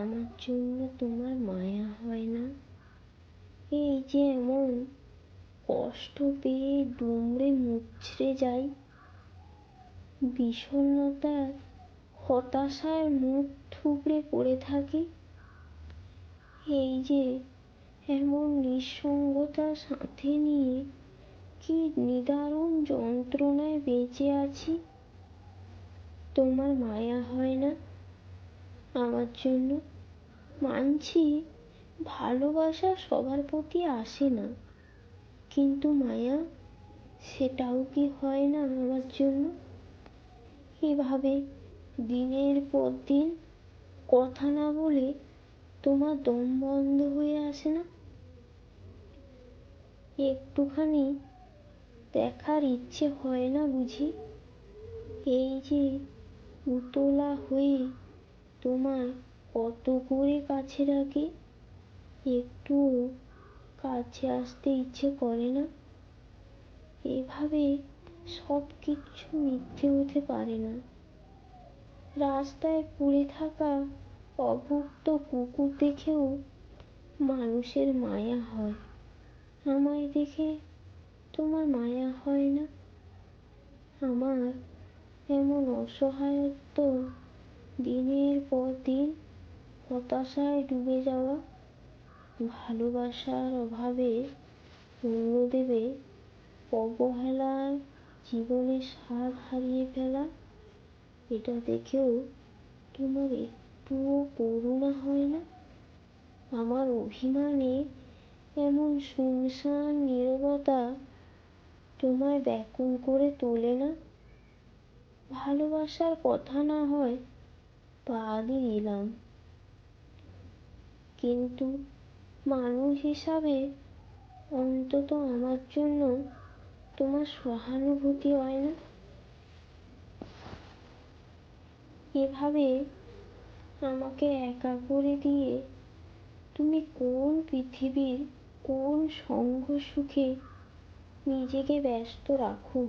আমার জন্য তোমার মায়া হয় না? এই যে এমন কষ্ট পেয়ে দুমড়ে মুচড়ে যাই, বিষণ্ণতার হতাশায় মুখ থুবড়ে পড়ে থাকি। এই যে এমন নিঃসঙ্গতা সাথে নিয়ে কি নিদারুণ যন্ত্রণায় বেঁচে আছি। তোমার মায়া হয় না আমার জন্য? মানছি ভালোবাসা সবার প্রতি আসে না, কিন্তু মায়া, সেটাও কি হয় না আমার জন্য? এভাবে দিনের পর দিন কথা না বলে তোমার দম বন্ধ হয়ে আসে না? একটুখানি দেখার ইচ্ছে হয় না বুঝি? এই যে উতলা হয়ে তোমায় কত করে কাছে রাখি, একটুও কাছে আসতে ইচ্ছে করে না? এভাবে সব কিছু মিথ্যে হতে পারে না। রাস্তায় পড়ে থাকা অভুক্ত কুকুর দেখেও মানুষের মায়া হয়, আমায় দেখে তোমার মায়া হয় না? আমার এমন অসহায়ত্ব, দিনের পর দিন হতাশায় ডুবে যাওয়া, ভালোবাসার অভাবে অন্যদেবে অবহেলায় জীবনের স্বাদ হারিয়ে ফেলা, এটা দেখেও তোমার একটুও করুণা হয় না? আমার অভিমানে এমন শুনশান নীরবতা তোমায় ব্যাকুল করে তোলে না? ভালোবাসার কথা না হয় বাদই দিলাম, কিন্তু মানুষ হিসাবে অন্তত আমার জন্য তোমার সহানুভূতি হয় না? এভাবে আমাকে একা করে দিয়ে তুমি কোন পৃথিবীর কোন সঙ্গ সুখে নিজেকে ব্যস্ত রাখো?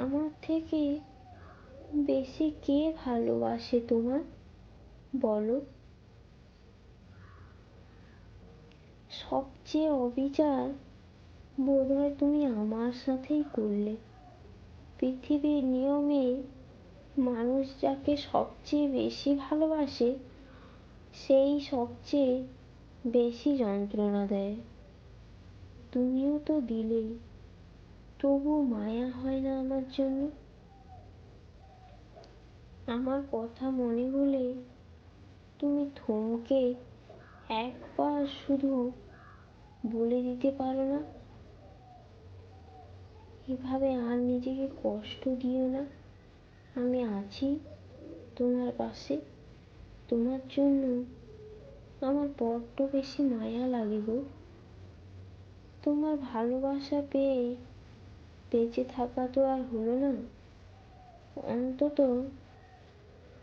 আমার থেকে বেশি কে ভালোবাসে তোমার, বলো? সবচেয়ে অবিচার বোধহয় তুমি আমার সাথেই করলে। পৃথিবীর নিয়মে মানুষ যাকে সবচেয়ে বেশি ভালোবাসে সেই সবচেয়ে বেশি যন্ত্রণা দেয়। তুমিও তো দিলে, তবু মায়া হয় না আমার জন্য? আমার কথা মনে হলে তুমি থমকে একবার শুধু বলে দিতে পারো না, এভাবে আর নিজেকে কষ্ট দিও না, আমি আছি তোমার পাশে। তোমার জন্য আমার বড্ড বেশি মায়া লাগে গো। তোমার ভালোবাসা পেয়ে বেঁচে থাকা তো আর হলো না, অন্তত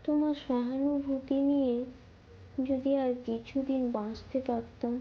তোমার সহানুভূতি নিয়ে যদি আর কিছুদিন বাঁচতে পারতাম।